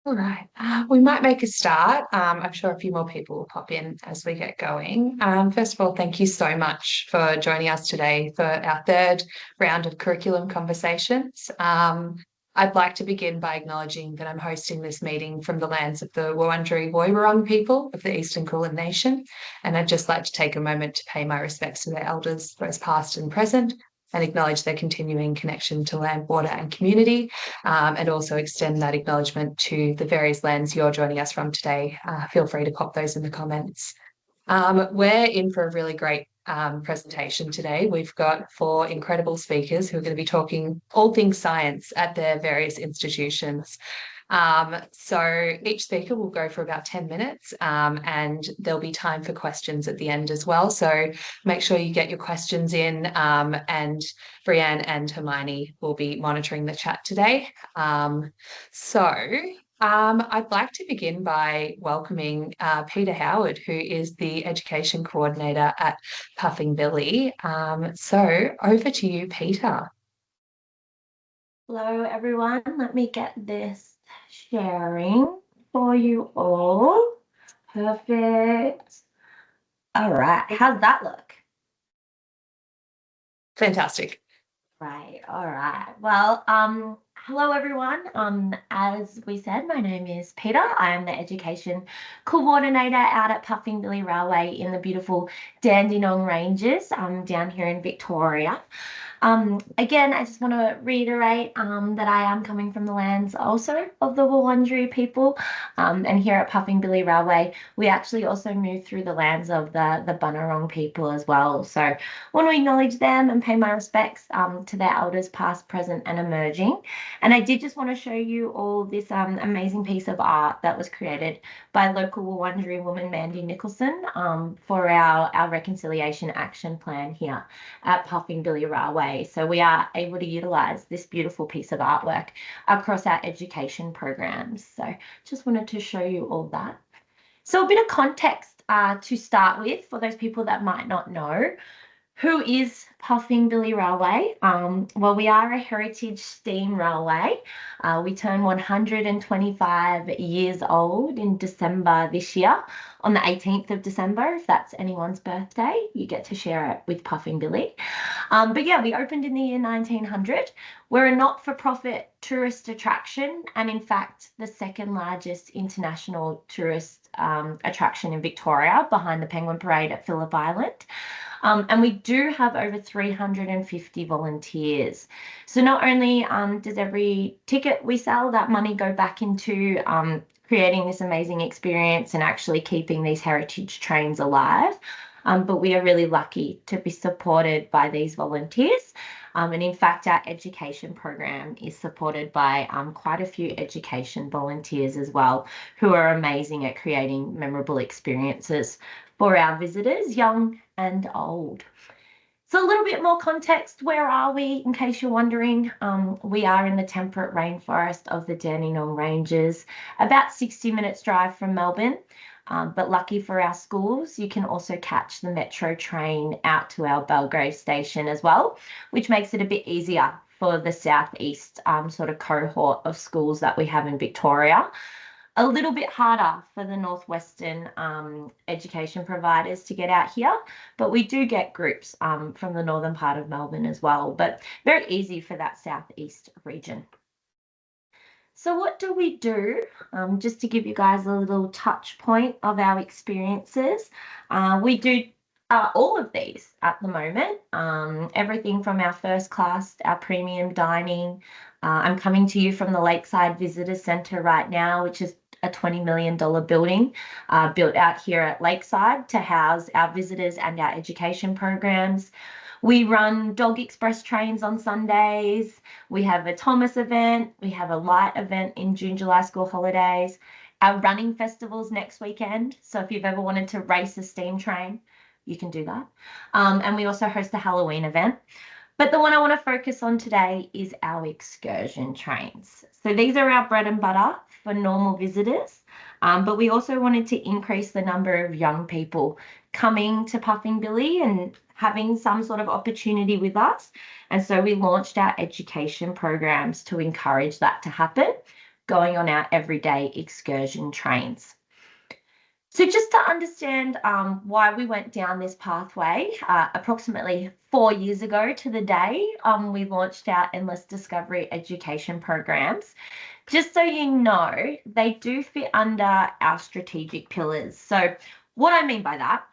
All right, we might make a start. I'm sure a few more people will pop in as we get going. First of all, thank you so much for joining us today for our third round of curriculum conversations. I'd like to begin by acknowledging that I'm hosting this meeting from the lands of the Wurundjeri Woiwurrung people of the Eastern Kulin Nation, and I'd just like to take a moment to pay my respects to their elders, both past and present, and acknowledge their continuing connection to land, water, and community, and also extend that acknowledgement to the various lands you're joining us from today. Feel free to pop those in the comments. We're in for a really great presentation today. We've got four incredible speakers who are going to be talking all things science at their various institutions. So each speaker will go for about 10 minutes and there'll be time for questions at the end as well. So make sure you get your questions in and Brianne and Hermione will be monitoring the chat today. I'd like to begin by welcoming Peta Howard, who is the Education Coordinator at Puffing Billy. So over to you, Peter. Hello, everyone. Let me get this sharing for you all. Perfect. All right. How's that look? Fantastic. Right. All right. Well, hello, everyone. As we said, my name is Peter. I am the Education Coordinator out at Puffing Billy Railway in the beautiful Dandenong Ranges down here in Victoria. Again, I just want to reiterate that I am coming from the lands also of the Wurundjeri people. And here at Puffing Billy Railway, we actually also move through the lands of the Bunurong people as well. So I want to acknowledge them and pay my respects to their elders past, present and emerging. And I did just want to show you all this amazing piece of art that was created by local Wurundjeri woman Mandy Nicholson for our reconciliation action plan here at Puffing Billy Railway. So we are able to utilise this beautiful piece of artwork across our education programs. So just wanted to show you all that. So a bit of context to start with for those people that might not know. Who is Puffing Billy Railway? Well, we are a heritage steam railway. We turn 125 years old in December this year. On the 18th of December, if that's anyone's birthday, you get to share it with Puffing Billy. But yeah, we opened in the year 1900. We're a not-for-profit tourist attraction, and in fact, the second largest international tourist attraction in Victoria, behind the Penguin Parade at Phillip Island. And we do have over 350 volunteers. So not only does every ticket we sell, that money go back into creating this amazing experience and actually keeping these heritage trains alive, but we are really lucky to be supported by these volunteers. And in fact, our education program is supported by quite a few education volunteers as well, who are amazing at creating memorable experiences for our visitors, young and old. So a little bit more context, where are we, in case you're wondering? We are in the temperate rainforest of the Dandenong Ranges, about 60 minutes drive from Melbourne. But lucky for our schools, you can also catch the metro train out to our Belgrave station as well, which makes it a bit easier for the southeast sort of cohort of schools that we have in Victoria. A little bit harder for the northwestern education providers to get out here, but we do get groups from the northern part of Melbourne as well, but very easy for that southeast region. So what do we do? Just to give you guys a little touch point of our experiences, we do all of these at the moment, everything from our first class, our premium dining. I'm coming to you from the Lakeside Visitor Centre right now, which is a $20 million building built out here at Lakeside to house our visitors and our education programs. We run Dog Express trains on Sundays. We have a Thomas event. We have a light event in June, July school holidays. Our running festival's next weekend. So if you've ever wanted to race a steam train, you can do that. And we also host a Halloween event. But the one I want to focus on today is our excursion trains. So these are our bread and butter for normal visitors, but we also wanted to increase the number of young people coming to Puffing Billy and having some sort of opportunity with us. And so we launched our education programs to encourage that to happen. going on our everyday excursion trains. So just to understand why we went down this pathway, approximately 4 years ago to the day, we launched our Endless Discovery education programs. Just so you know, they do fit under our strategic pillars. So what I mean by that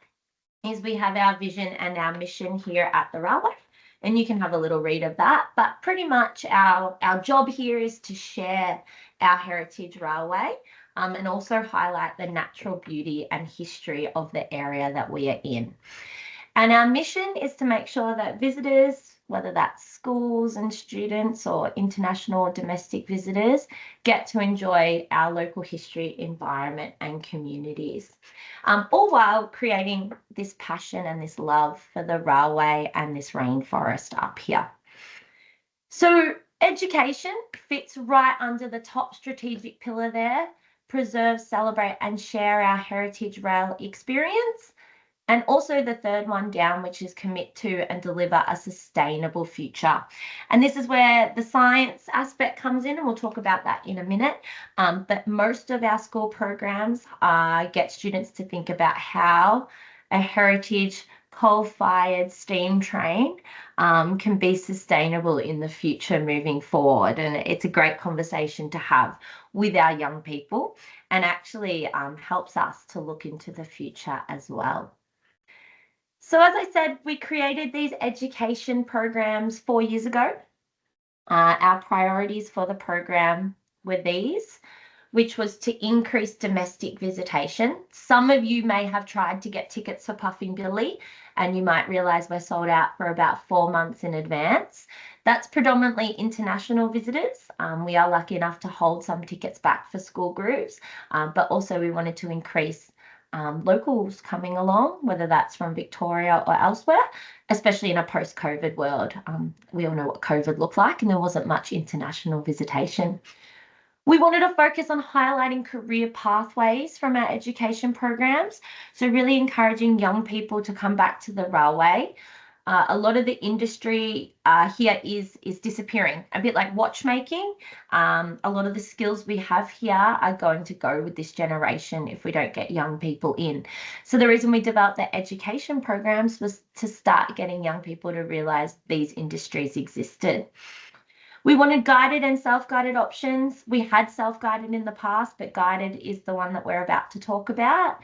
is we have our vision and our mission here at the Railway, and you can have a little read of that. But pretty much our job here is to share our heritage railway and also highlight the natural beauty and history of the area that we are in. And our mission is to make sure that visitors, whether that's schools and students or international or domestic visitors, get to enjoy our local history, environment and communities, all while creating this passion and this love for the railway and this rainforest up here. So education fits right under the top strategic pillar there: preserve, celebrate and share our heritage rail experience. And also the third one down, which is commit to and deliver a sustainable future. And this is where the science aspect comes in, and we'll talk about that in a minute. But most of our school programs get students to think about how a heritage coal-fired steam train can be sustainable in the future moving forward. And it's a great conversation to have with our young people, and actually helps us to look into the future as well. So as I said, we created these education programs 4 years ago. Our priorities for the program were these, which was to increase domestic visitation. Some of you may have tried to get tickets for Puffing Billy, and you might realise we're sold out for about 4 months in advance. That's predominantly international visitors. We are lucky enough to hold some tickets back for school groups, but also we wanted to increase locals coming along, whether that's from Victoria or elsewhere, especially in a post-COVID world. We all know what COVID looked like, and there wasn't much international visitation. We wanted to focus on highlighting career pathways from our education programs, so really encouraging young people to come back to the railway. A lot of the industry here is disappearing, a bit like watchmaking. A lot of the skills we have here are going to go with this generation if we don't get young people in. So the reason we developed the education programs was to start getting young people to realise these industries existed. We wanted guided and self-guided options. We had self-guided in the past, but guided is the one that we're about to talk about.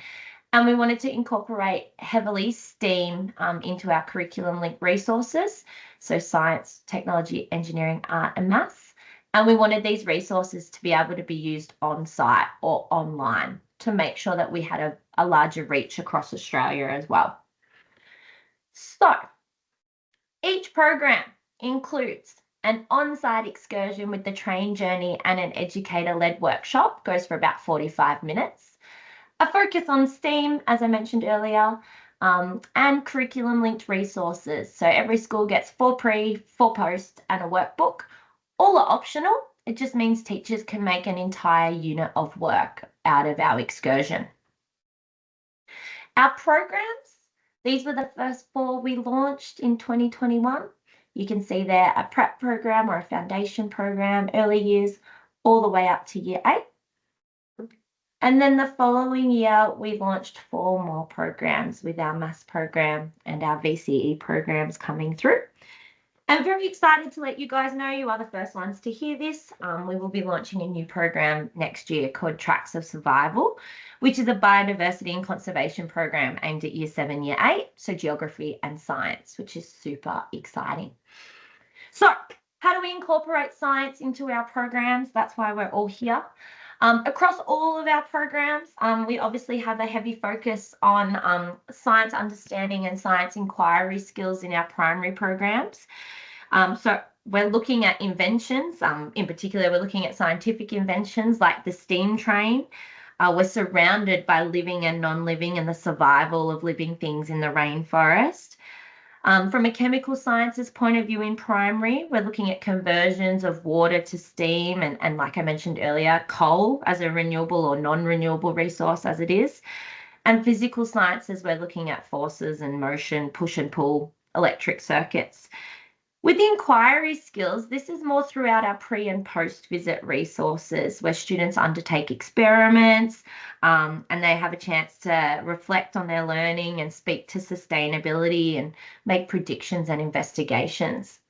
And we wanted to incorporate heavily STEAM into our curriculum link resources. So science, technology, engineering, art and maths. And we wanted these resources to be able to be used on site or online to make sure that we had a larger reach across Australia as well. So each program includes an on-site excursion with the train journey and an educator-led workshop, goes for about 45 minutes. A focus on STEAM, as I mentioned earlier, and curriculum-linked resources. So every school gets 4 pre, 4 post, and a workbook. All are optional. It just means teachers can make an entire unit of work out of our excursion. Our programs, these were the first 4 we launched in 2021. You can see there a prep program or a foundation program, early years, all the way up to year 8. And then the following year, we launched 4 more programs with our maths program and our VCE programs coming through. I'm very excited to let you guys know you are the first ones to hear this. We will be launching a new program next year called Tracks of Survival, which is a biodiversity and conservation program aimed at year 7, year 8, so geography and science, which is super exciting. So how do we incorporate science into our programs? That's why we're all here. Across all of our programs, we obviously have a heavy focus on science understanding and science inquiry skills in our primary programs. So we're looking at inventions. In particular, we're looking at scientific inventions like the steam train. We're surrounded by living and non-living and the survival of living things in the rainforest. From a chemical sciences point of view in primary, we're looking at conversions of water to steam and like I mentioned earlier, coal as a renewable or non-renewable resource as it is. And physical sciences, we're looking at forces and motion, push and pull, electric circuits. With the inquiry skills, this is more throughout our pre and post visit resources where students undertake experiments and they have a chance to reflect on their learning and speak to sustainability and make predictions and investigations.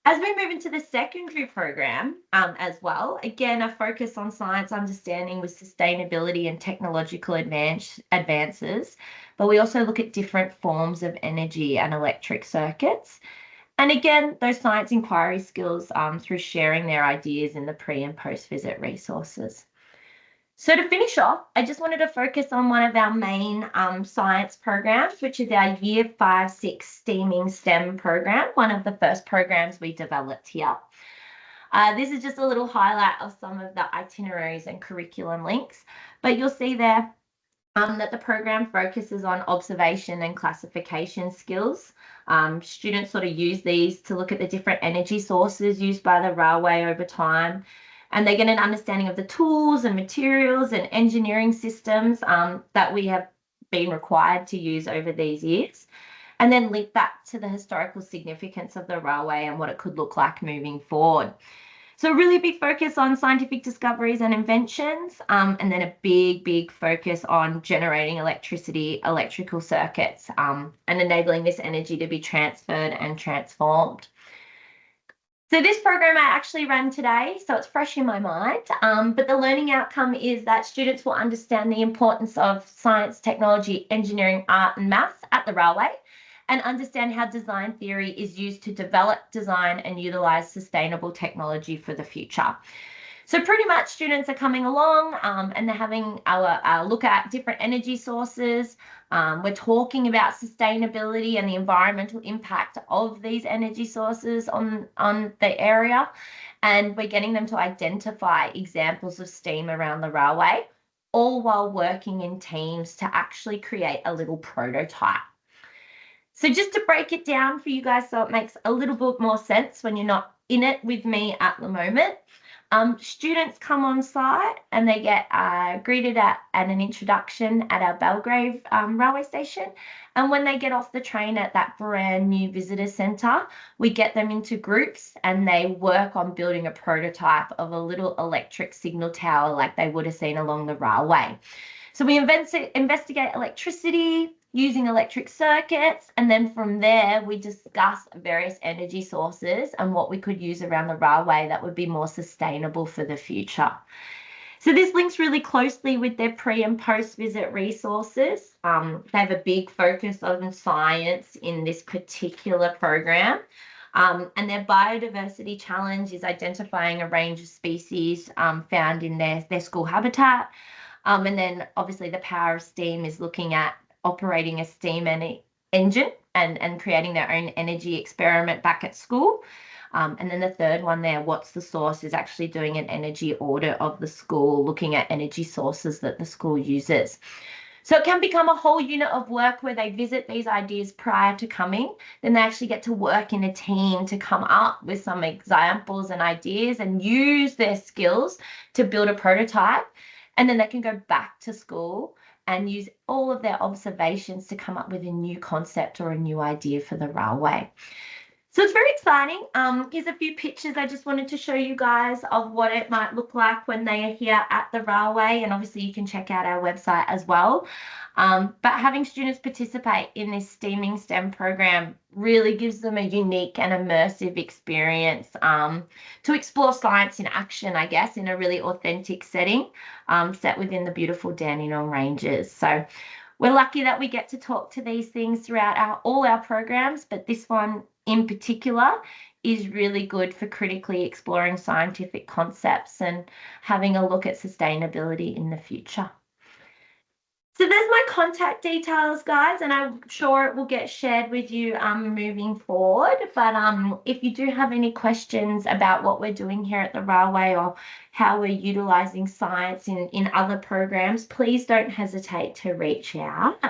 As we move into the secondary program as well, again, a focus on science understanding with sustainability and technological advances, but we also look at different forms of energy and electric circuits. And again, those science inquiry skills through sharing their ideas in the pre and post visit resources. So to finish off, I just wanted to focus on one of our main science programs, which is our Year 5-6 Steaming STEM program, one of the first programs we developed here. This is just a little highlight of some of the itineraries and curriculum links, but you'll see there that the program focuses on observation and classification skills. Students sort of use these to look at the different energy sources used by the railway over time, and they get an understanding of the tools and materials and engineering systems that we have been required to use over these years, and then link that to the historical significance of the railway and what it could look like moving forward. So a really big focus on scientific discoveries and inventions, and then a big focus on generating electricity, electrical circuits, and enabling this energy to be transferred and transformed. So this program I actually ran today, so it's fresh in my mind, but the learning outcome is that students will understand the importance of science, technology, engineering, art and maths at the railway, and understand how design theory is used to develop, design and utilise sustainable technology for the future. So pretty much students are coming along and they're having a look at different energy sources. We're talking about sustainability and the environmental impact of these energy sources on the area. And we're getting them to identify examples of steam around the railway, all while working in teams to actually create a little prototype. So just to break it down for you guys so it makes a little bit more sense when you're not in it with me at the moment, students come on site and they get greeted at an introduction at our Belgrave railway station. And when they get off the train at that brand new visitor centre, we get them into groups and they work on building a prototype of a little electric signal tower like they would have seen along the railway. So we investigate electricity using electric circuits, and then from there we discuss various energy sources and what we could use around the railway that would be more sustainable for the future. So this links really closely with their pre and post visit resources. They have a big focus on science in this particular program. And their biodiversity challenge is identifying a range of species found in their school habitat. And then obviously the power of steam is looking at operating a steam engine and creating their own energy experiment back at school. And then the third one there, what's the source, is actually doing an energy audit of the school, looking at energy sources that the school uses. So it can become a whole unit of work where they visit these ideas prior to coming. Then they actually get to work in a team to come up with some examples and ideas and use their skills to build a prototype. And then they can go back to school and use all of their observations to come up with a new concept or a new idea for the railway. So it's very exciting. Here's a few pictures I just wanted to show you guys of what it might look like when they are here at the railway. And obviously you can check out our website as well. But having students participate in this Steaming STEM program really gives them a unique and immersive experience to explore science in action, I guess, in a really authentic setting set within the beautiful Dandenong Ranges. So we're lucky that we get to talk to these things throughout all our programs, but this one in particular is really good for critically exploring scientific concepts and having a look at sustainability in the future. So there's my contact details, guys, and I'm sure it will get shared with you moving forward. But if you do have any questions about what we're doing here at the railway or how we're utilising science in other programs, please don't hesitate to reach out.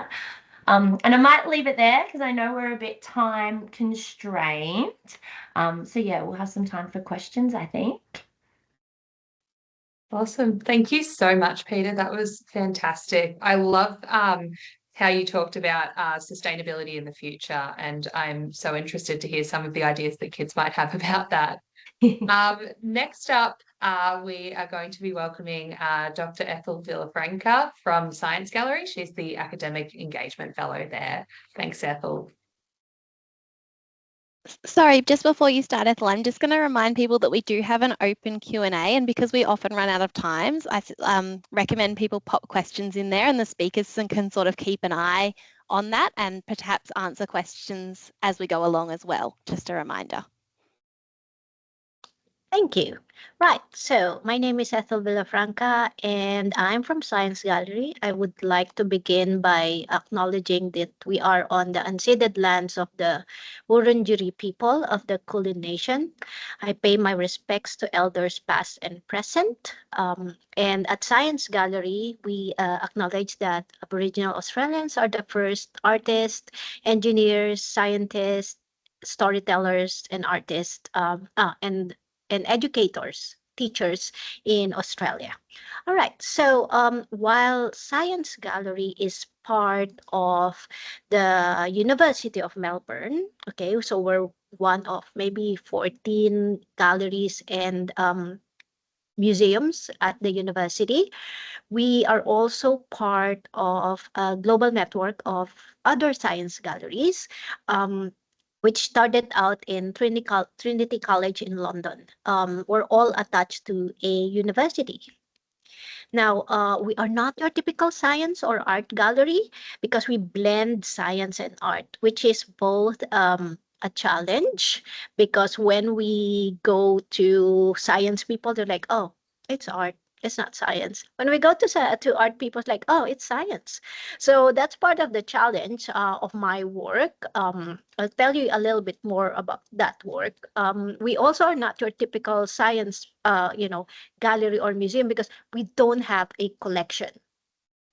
And I might leave it there because I know we're a bit time constrained. So yeah, we'll have some time for questions, I think. Awesome. Thank you so much, Peter. That was fantastic. I love how you talked about sustainability in the future, and I'm so interested to hear some of the ideas that kids might have about that. Next up, we are going to be welcoming Dr. Ethel Villafrance from Science Gallery. She's the Academic Engagement Fellow there. Thanks, Ethel. Sorry, just before you start, Ethel, I'm just going to remind people that we do have an open Q&A, and because we often run out of times, I recommend people pop questions in there, and the speakers can sort of keep an eye on that and perhaps answer questions as we go along as well. Just a reminder. Thank you. Right, so my name is Ethel Villafrance and I'm from Science Gallery. I would like to begin by acknowledging that we are on the unceded lands of the Wurundjeri people of the Kulin Nation. I pay my respects to elders past and present. And at Science Gallery, we acknowledge that Aboriginal Australians are the first artists, engineers, scientists, storytellers, and artists, and educators, teachers in Australia. All right, so while Science Gallery is part of the University of Melbourne, okay, so we're one of maybe 14 galleries and museums at the university. We are also part of a global network of other science galleries, which started out in Trinity College in London. We're all attached to a university. Now, we are not your typical science or art gallery because we blend science and art, which is both a challenge, because when we go to science people, they're like, oh, it's art. It's not science. When we go to art people, it's like, oh, it's science. So that's part of the challenge of my work. I'll tell you a little bit more about that work. We also are not your typical science, gallery or museum because we don't have a collection.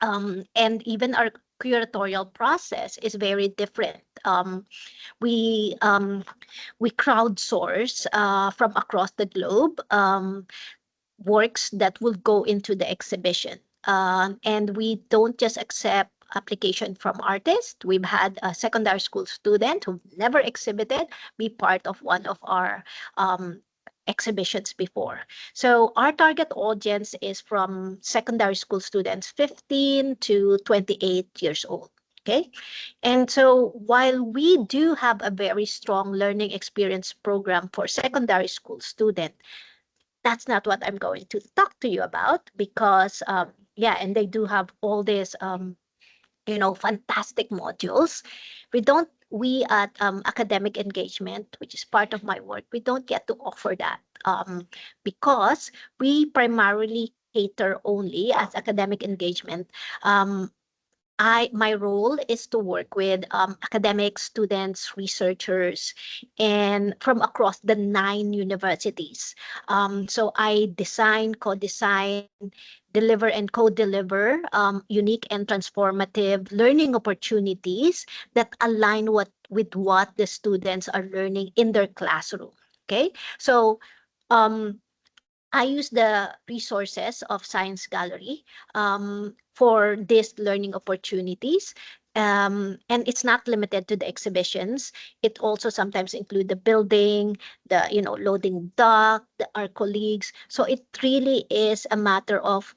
And even our curatorial process is very different. We crowdsource from across the globe works that will go into the exhibition. And we don't just accept application from artists. We've had a secondary school student who never exhibited be part of one of our exhibitions before. So our target audience is from secondary school students 15 to 28 years old. Okay. And so while we do have a very strong learning experience program for secondary school students, that's not what I'm going to talk to you about because, and they do have all these, fantastic modules. We at academic engagement, which is part of my work, we don't get to offer that because we primarily cater only as academic engagement. My role is to work with academics, students, researchers, and from across the 9 universities. So I design, co-design, deliver, and co-deliver unique and transformative learning opportunities that align with what the students are learning in their classroom. Okay, so I use the resources of Science Gallery for these learning opportunities. And it's not limited to the exhibitions. It also sometimes include the building, the loading dock, our colleagues. So it really is a matter of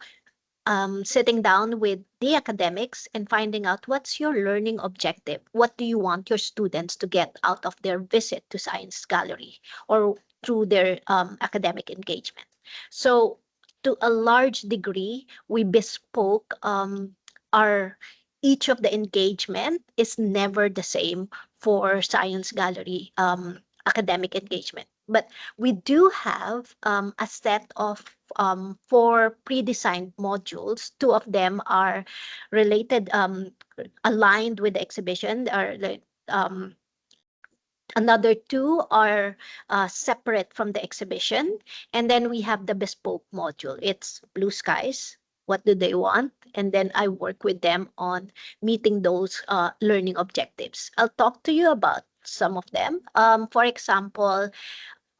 sitting down with the academics and finding out what's your learning objective. What do you want your students to get out of their visit to Science Gallery or through their academic engagement? So to a large degree, we bespoke each of the engagement is never the same for Science Gallery academic engagement. But we do have a set of 4 pre-designed modules. 2 of them are related, aligned with the exhibition, another 2 are separate from the exhibition. And then we have the bespoke module. It's blue skies. What do they want? And then I work with them on meeting those learning objectives. I'll talk to you about some of them. For example,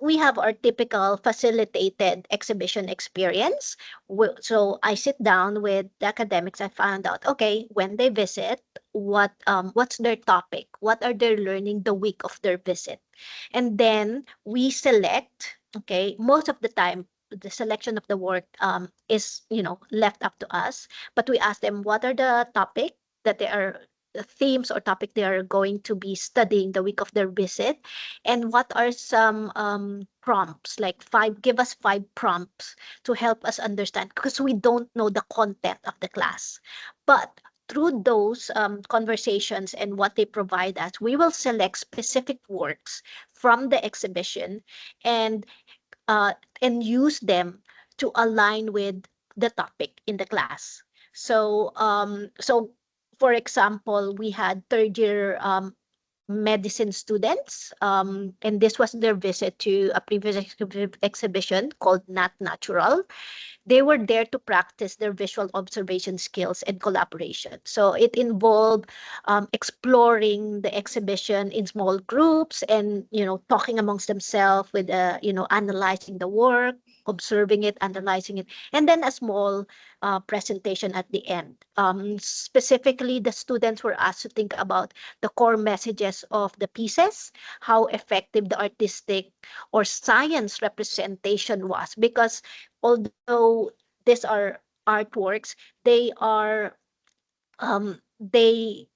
we have our typical facilitated exhibition experience. So I sit down with the academics. I found out, okay, when they visit, what's their topic? What are they learning the week of their visit? And then we select, okay, most of the time, the selection of the work is, left up to us, but we ask them what are the topic that they are the themes or topic they are going to be studying the week of their visit, and what are some prompts, like give us 5 prompts to help us understand, because we don't know the content of the class. But through those conversations and what they provide us, we will select specific works from the exhibition and uh, use them to align with the topic in the class. So for example, we had third year medicine students, and this was their visit to a previous exhibition called Not Natural. They were there to practice their visual observation skills and collaboration. So it involved exploring the exhibition in small groups and, talking amongst themselves with, analyzing the work, observing it, analyzing it, and then a small presentation at the end. Specifically, the students were asked to think about the core messages of the pieces, how effective the artistic or science representation was, because although these are artworks, they are they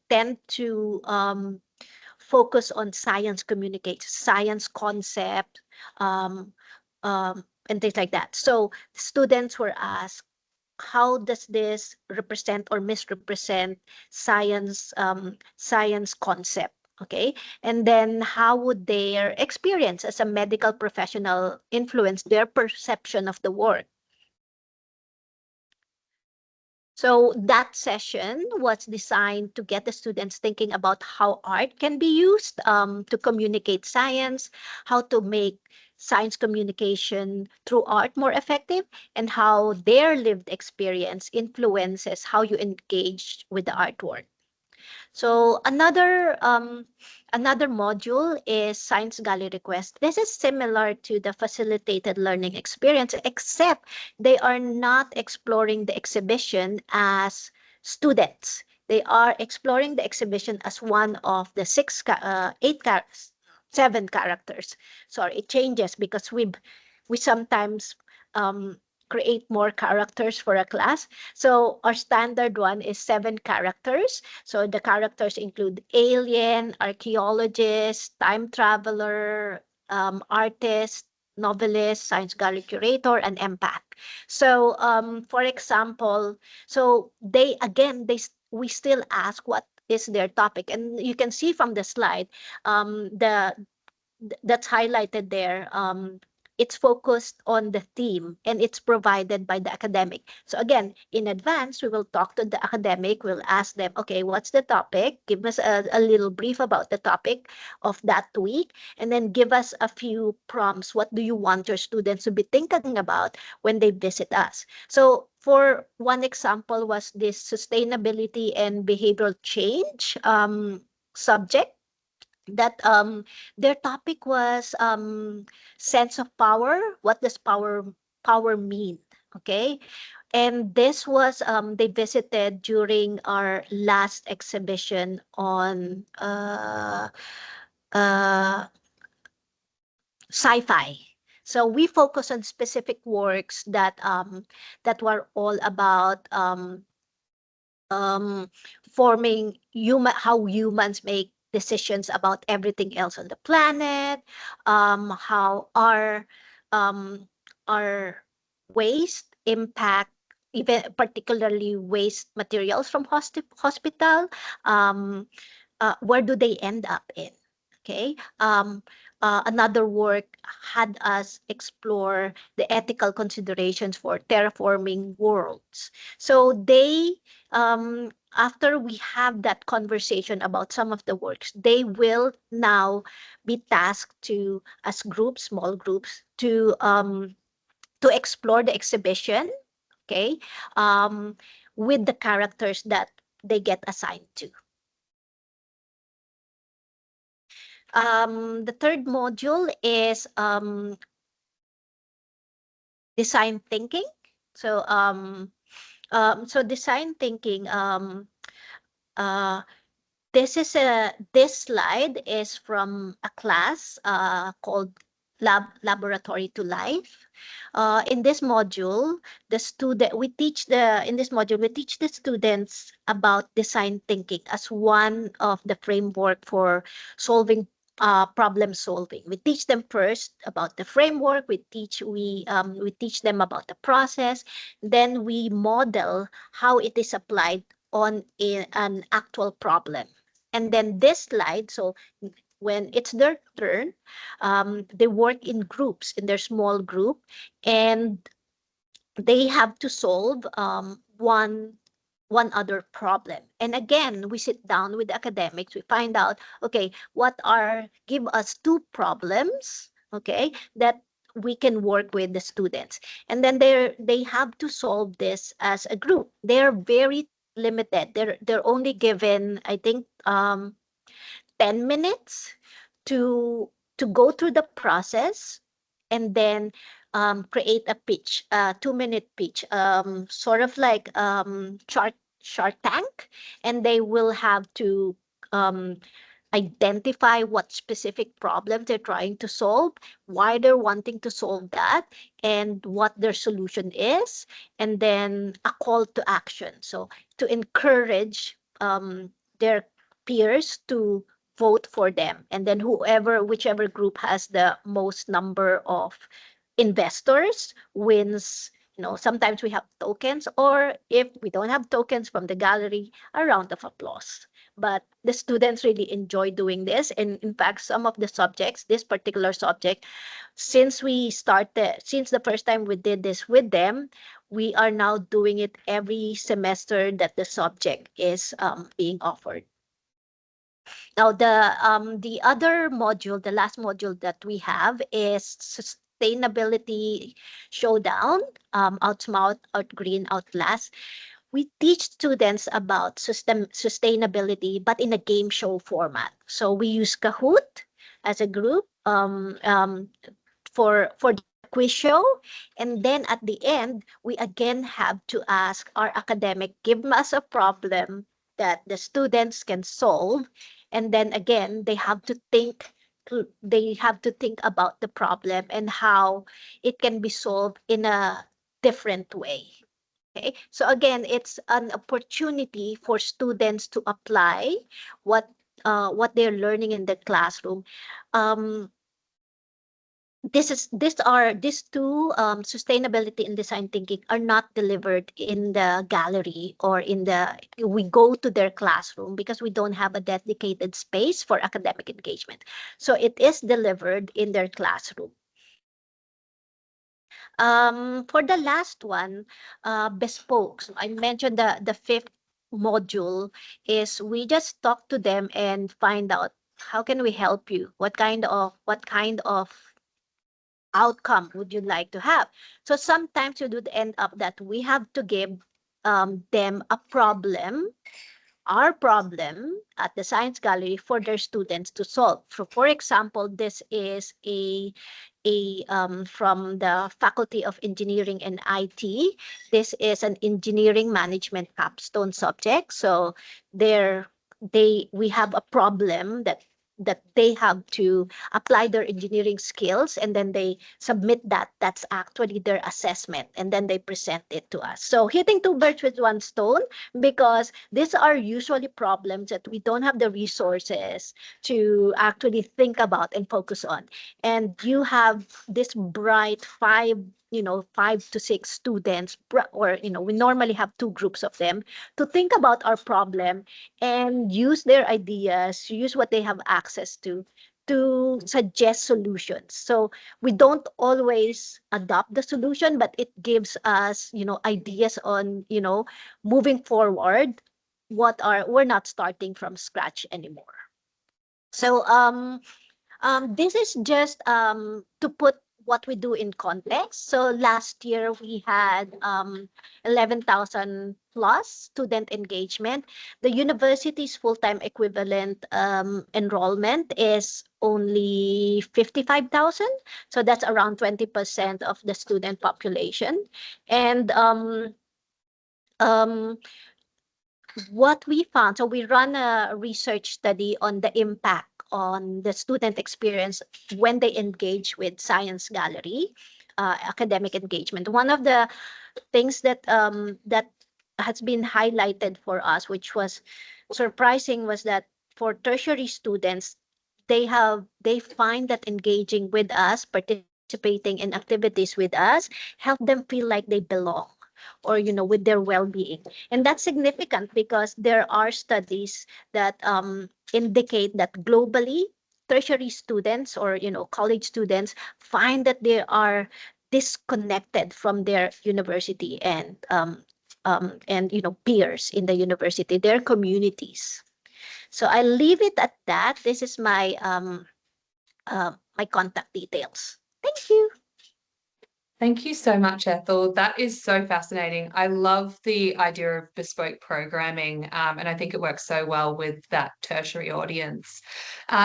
tend to focus on science communication, science concept, um, and things like that. So students were asked, how does this represent or misrepresent science concept? Okay, and then how would their experience as a medical professional influence their perception of the work? So that session was designed to get the students thinking about how art can be used to communicate science, how to make science communication through art more effective, and how their lived experience influences how you engage with the artwork. So another module is Science Gallery Request. This is similar to the facilitated learning experience, except they are not exploring the exhibition as students. They are exploring the exhibition as one of the 7 characters. Sorry, it changes because we sometimes create more characters for a class. So our standard one is 7 characters. So the characters include alien, archaeologist, time traveler, artist, novelist, science gallery curator, and empath. So for example, so we still ask what is their topic, and you can see from the slide that's highlighted there. It's focused on the theme and it's provided by the academic. So again, in advance, we will talk to the academic. We'll ask them, okay, what's the topic? Give us a little brief about the topic of that week, and then give us a few prompts. What do you want your students to be thinking about when they visit us? So for one example was this sustainability and behavioral change subject, that their topic was sense of power. What does power mean? Okay, and this was they visited during our last exhibition on uh, sci-fi. So we focus on specific works that were all about forming how humans make decisions about everything else on the planet, how um, our waste impact, even particularly waste materials from hospital, where do they end up in? Okay. Another work had us explore the ethical considerations for terraforming worlds. So they, after we have that conversation about some of the works, they will now be tasked to, as groups, small groups, to explore the exhibition, okay, with the characters that they get assigned to. The third module is design thinking. So design thinking. This slide is from a class called Laboratory to Life. In this module, in this module we teach the students about design thinking as one of the framework for solving problem solving. We teach them first about the framework. We teach them about the process. Then we model how it is applied on an actual problem. And then this slide, so when it's their turn, they work in groups, in their small group, and they have to solve one other problem. And again, we sit down with academics, we find out, okay, give us two problems, okay, that we can work with the students. And then they have to solve this as a group. They're very limited. They're only given, I think, 10 minutes to go through the process and then create a pitch, a 2-minute pitch, sort of like Shark Tank, and they will have to identify what specific problem they're trying to solve, why they're wanting to solve that, and what their solution is, and then a call to action. So to encourage their peers to vote for them, and then whichever group has the most number of investors wins. Sometimes we have tokens, or if we don't have tokens from the gallery, a round of applause. But the students really enjoy doing this. And in fact, some of the subjects, this particular subject, since the first time we did this with them, we are now doing it every semester that the subject is being offered. Now, the other module, the last module that we have is Sustainability Showdown, Outsmart, Outgreen, Outlast. We teach students about sustainability, but in a game show format. So we use Kahoot as a group for the quiz show, and then at the end, we again have to ask our academic, give us a problem that the students can solve, and then again they have to think about the problem and how it can be solved in a different way. Okay, so again, it's an opportunity for students to apply what they're learning in the classroom. These two, sustainability and design thinking, are not delivered in the gallery or we go to their classroom because we don't have a dedicated space for academic engagement. So it is delivered in their classroom. For the last one, bespoke. So I mentioned the fifth module is we just talk to them and find out how can we help you? What kind of outcome would you like to have? So sometimes it would end up that we have to give them our problem at the Science Gallery for their students to solve. So for example, this is from the Faculty of Engineering and IT. This is an engineering management capstone subject. So we have a problem that they have to apply their engineering skills, and then they submit that's actually their assessment, and then they present it to us. So hitting two birds with one stone, because these are usually problems that we don't have the resources to actually think about and focus on. And you have this bright 5 to 6 students, or we normally have 2 groups of them, to think about our problem and use their ideas, use what they have access to suggest solutions. So we don't always adopt the solution, but it gives us ideas on moving forward. We're not starting from scratch anymore. So this is just to put what we do in context. So last year we had 11,000 plus student engagement. The university's full-time equivalent enrollment is only 55,000. So that's around 20% of the student population. And what we found, so we run a research study on the impact on the student experience when they engage with Science Gallery, academic engagement. One of the things that that has been highlighted for us, which was surprising, was that for tertiary students, they find that engaging with us, participating in activities with us, help them feel like they belong, or with their well-being. And that's significant because there are studies that indicate that globally tertiary students, or college students, find that they are disconnected from their university and peers in the university, their communities. So I leave it at that. This is my my contact details. Thank you. Thank you so much, Ethel. That is so fascinating. I love the idea of bespoke programming, and I think it works so well with that tertiary audience.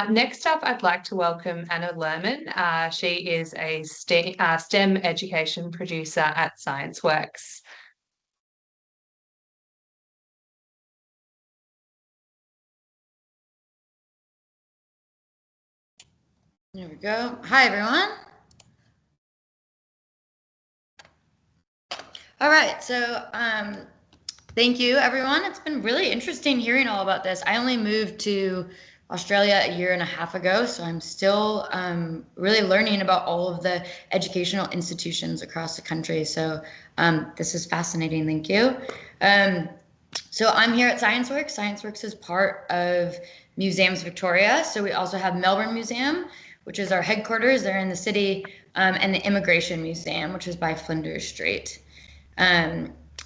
Next up, I'd like to welcome Anna Luhrmann. She is a STEM education producer at Scienceworks. There we go. Hi, everyone. All right, so thank you, everyone. It's been really interesting hearing all about this. I only moved to Australia a year and a half ago, so I'm still really learning about all of the educational institutions across the country. So this is fascinating. Thank you. So I'm here at Scienceworks. Scienceworks is part of Museums Victoria. So we also have Melbourne Museum, which is our headquarters. They're in the city, and the Immigration Museum, which is by Flinders Street.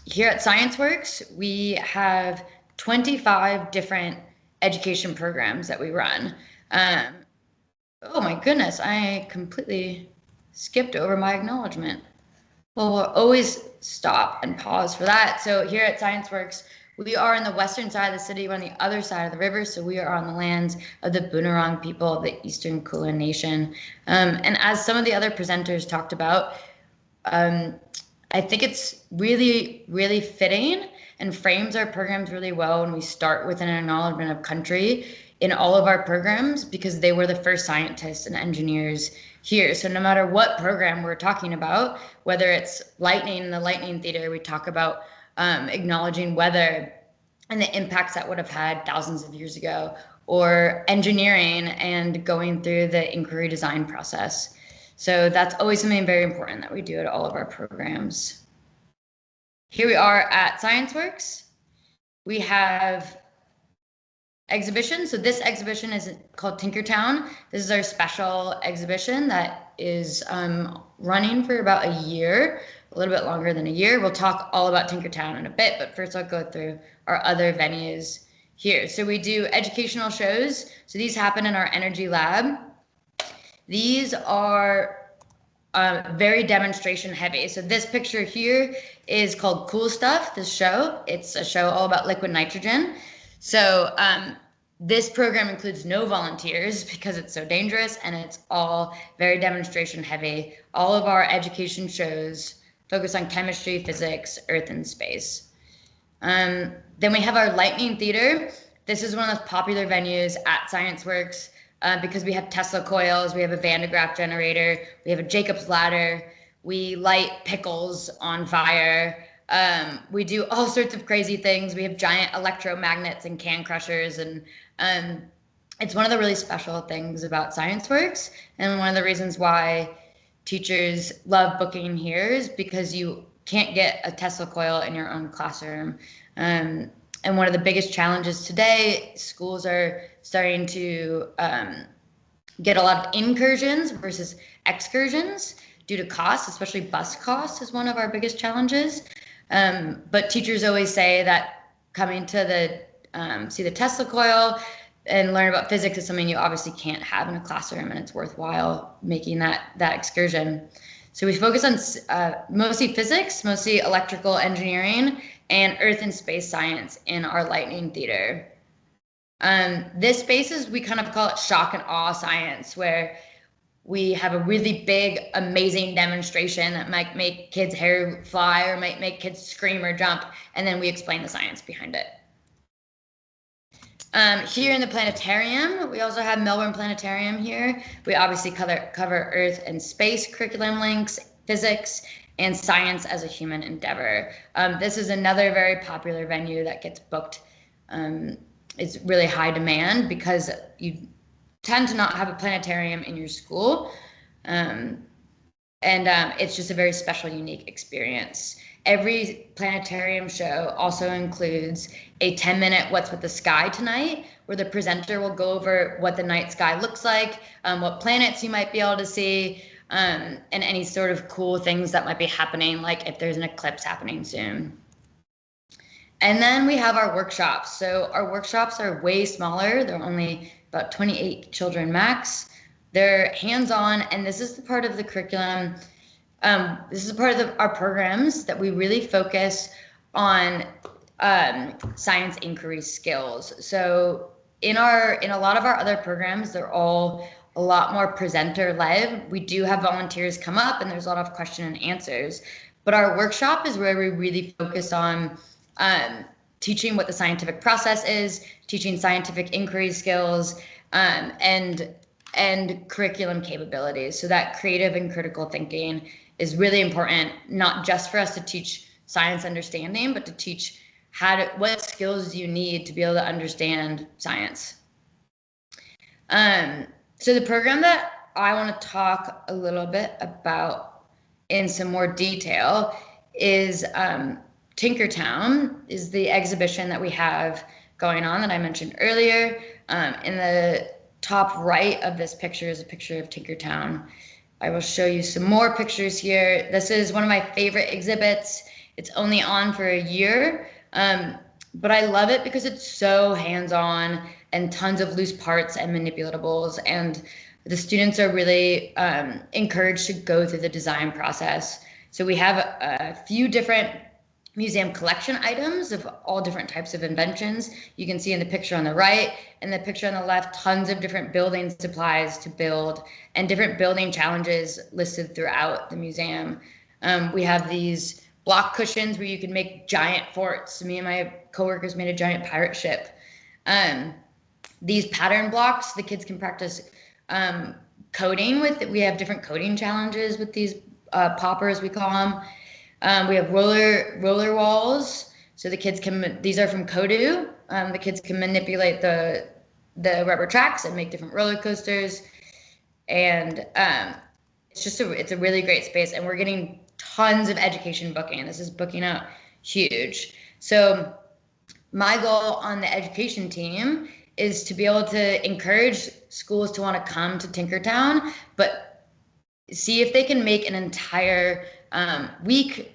Here at Scienceworks, we have 25 different education programs that we run. Oh my goodness, I completely skipped over my acknowledgement. Well, we'll always stop and pause for that. So here at Scienceworks, we are on the western side of the city. We're on the other side of the river, so we are on the lands of the Boonwurrung people of the Eastern Kulin Nation. And as some of the other presenters talked about, I think it's really, really fitting and frames our programs really well when we start with an acknowledgement of country in all of our programs, because they were the first scientists and engineers here. So no matter what program we're talking about, whether it's lightning in the lightning theater, we talk about acknowledging weather and the impacts that would have had thousands of years ago, or engineering and going through the inquiry design process. So that's always something very important that we do at all of our programs. Here we are at Scienceworks. We have exhibitions. So this exhibition is called Tinkertown. This is our special exhibition that is running for about a year, a little bit longer than a year. We'll talk all about Tinkertown in a bit, but first I'll go through our other venues here. So we do educational shows. So these happen in our energy lab. These are very demonstration heavy. So this picture here is called Cool Stuff, this show. It's a show all about liquid nitrogen. So this program includes no volunteers because it's so dangerous, and it's all very demonstration heavy. All of our education shows focus on chemistry, physics, earth, and space. Then we have our lightning theater. This is one of the popular venues at Scienceworks. Because we have Tesla coils, we have a Van de Graaff generator, we have a Jacob's ladder, we light pickles on fire, we do all sorts of crazy things. We have giant electromagnets and can crushers, and it's one of the really special things about Scienceworks, and one of the reasons why teachers love booking here is because you can't get a Tesla coil in your own classroom. And one of the biggest challenges today, schools are starting to get a lot of incursions versus excursions due to costs, especially bus costs is one of our biggest challenges. But teachers always say that coming to the see the Tesla coil and learn about physics is something you obviously can't have in a classroom, and it's worthwhile making that excursion. So we focus on mostly physics, mostly electrical engineering, and earth and space science in our lightning theater. This space is, we kind of call it shock and awe science, where we have a really big, amazing demonstration that might make kids' hair fly or might make kids scream or jump, and then we explain the science behind it. Here in the planetarium, we also have Melbourne Planetarium here. We obviously cover Earth and space curriculum links, physics, and science as a human endeavor. This is another very popular venue that gets booked. It's really high demand because you tend to not have a planetarium in your school. It's just a very special, unique experience. Every planetarium show also includes a 10-minute What's with the Sky Tonight, where the presenter will go over what the night sky looks like, what planets you might be able to see, and any sort of cool things that might be happening, like if there's an eclipse happening soon. And then we have our workshops. So our workshops are way smaller. They're only about 28 children max. They're hands-on, and this is the part of the curriculum. This is part of our programs that we really focus on science inquiry skills. So in a lot of our other programs, they're all a lot more presenter-led. We do have volunteers come up, and there's a lot of question and answers. But our workshop is where we really focus on teaching what the scientific process is, teaching scientific inquiry skills, and curriculum capabilities. So that creative and critical thinking is really important, not just for us to teach science understanding, but to teach what skills you need to be able to understand science. So the program that I want to talk a little bit about in some more detail is Tinkertown, is the exhibition that we have going on that I mentioned earlier. In the top right of this picture is a picture of Tinkertown. I will show you some more pictures here. This is one of my favorite exhibits. It's only on for a year, but I love it because it's so hands-on and tons of loose parts and manipulatables, and the students are really encouraged to go through the design process. So we have a few different museum collection items of all different types of inventions. You can see in the picture on the right and the picture on the left, tons of different building supplies to build and different building challenges listed throughout the museum. We have these block cushions where you can make giant forts. Me and my coworkers made a giant pirate ship. These pattern blocks, the kids can practice coding with. We have different coding challenges with these poppers, we call them. We have roller walls, so the kids can, these are from Kodu. The kids can manipulate the rubber tracks and make different roller coasters. And it's a really great space, and we're getting tons of education booking. This is booking out huge. So my goal on the education team is to be able to encourage schools to want to come to Tinkertown, but see if they can make an entire week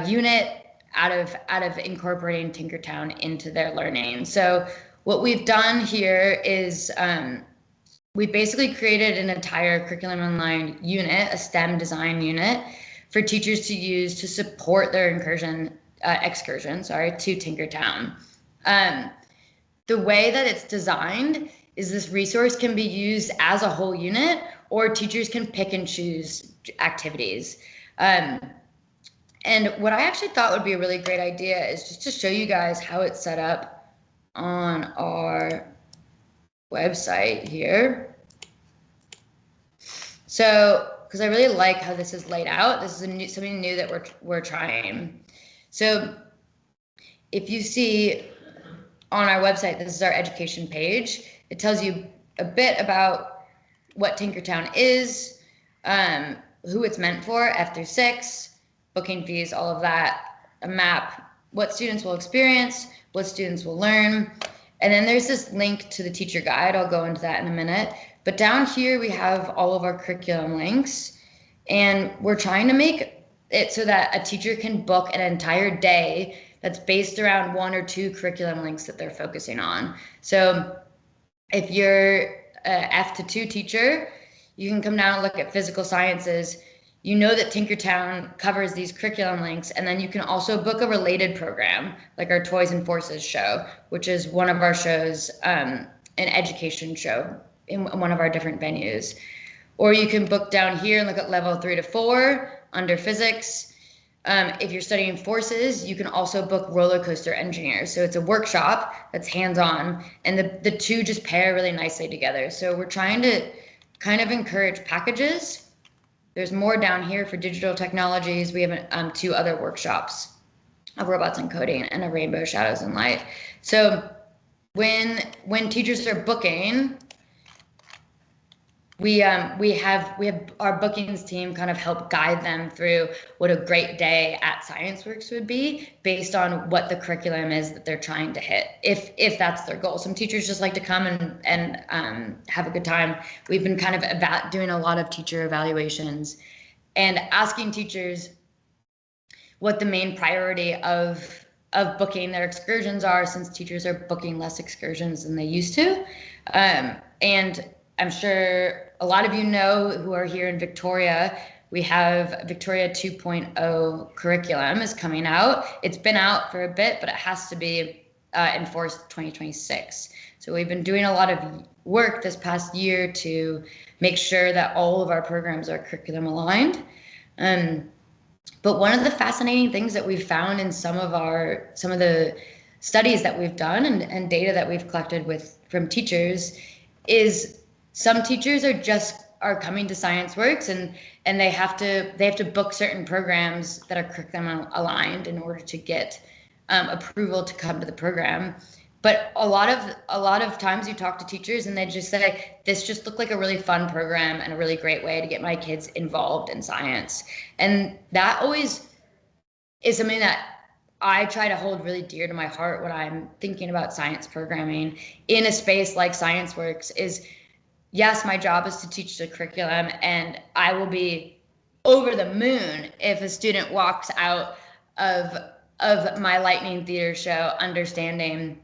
unit out of incorporating Tinkertown into their learning. So what we've done here is we basically created an entire curriculum online unit, a STEM design unit for teachers to use to support their excursion to Tinkertown. The way that it's designed is this resource can be used as a whole unit, or teachers can pick and choose activities. And what I actually thought would be a really great idea is just to show you guys how it's set up on our website here. So, because I really like how this is laid out. This is something new that we're trying. So if you see on our website, this is our education page. It tells you a bit about what Tinkertown is, who it's meant for, F through 6, booking fees, all of that, a map, what students will experience, what students will learn. And then there's this link to the teacher guide. I'll go into that in a minute. But down here, we have all of our curriculum links. And we're trying to make it so that a teacher can book an entire day that's based around 1 or 2 curriculum links that they're focusing on. So if you're a F2 teacher, you can come down and look at physical sciences. You know that Tinkertown covers these curriculum links, and then you can also book a related program, like our Toys and Forces show, which is one of our shows, an education show in one of our different venues. Or you can book down here and look at level 3 to 4 under physics. If you're studying forces, you can also book roller coaster engineers. So it's a workshop that's hands-on, and the two just pair really nicely together. So we're trying to kind of encourage packages. There's more down here for digital technologies. We have 2 other workshops, a robots and coding and a rainbow shadows and light. So when teachers are booking, we have our bookings team kind of help guide them through what a great day at Scienceworks would be based on what the curriculum is that they're trying to hit, if that's their goal. Some teachers just like to come and have a good time. We've been kind of doing a lot of teacher evaluations and asking teachers what the main priority of booking their excursions are, since teachers are booking less excursions than they used to. And I'm sure a lot of you know who are here in Victoria, we have Victoria 2.0 curriculum is coming out. It's been out for a bit, but it has to be enforced 2026. So we've been doing a lot of work this past year to make sure that all of our programs are curriculum aligned. But one of the fascinating things that we've found in some of the studies that we've done and data that we've collected from teachers is some teachers are coming to Scienceworks and they have to book certain programs that are curriculum aligned in order to get approval to come to the program. But a lot of times you talk to teachers and they just say, this just looked like a really fun program and a really great way to get my kids involved in science. And that always is something that I try to hold really dear to my heart when I'm thinking about science programming in a space like Scienceworks is, yes, my job is to teach the curriculum, and I will be over the moon if a student walks out of my lightning theater show understanding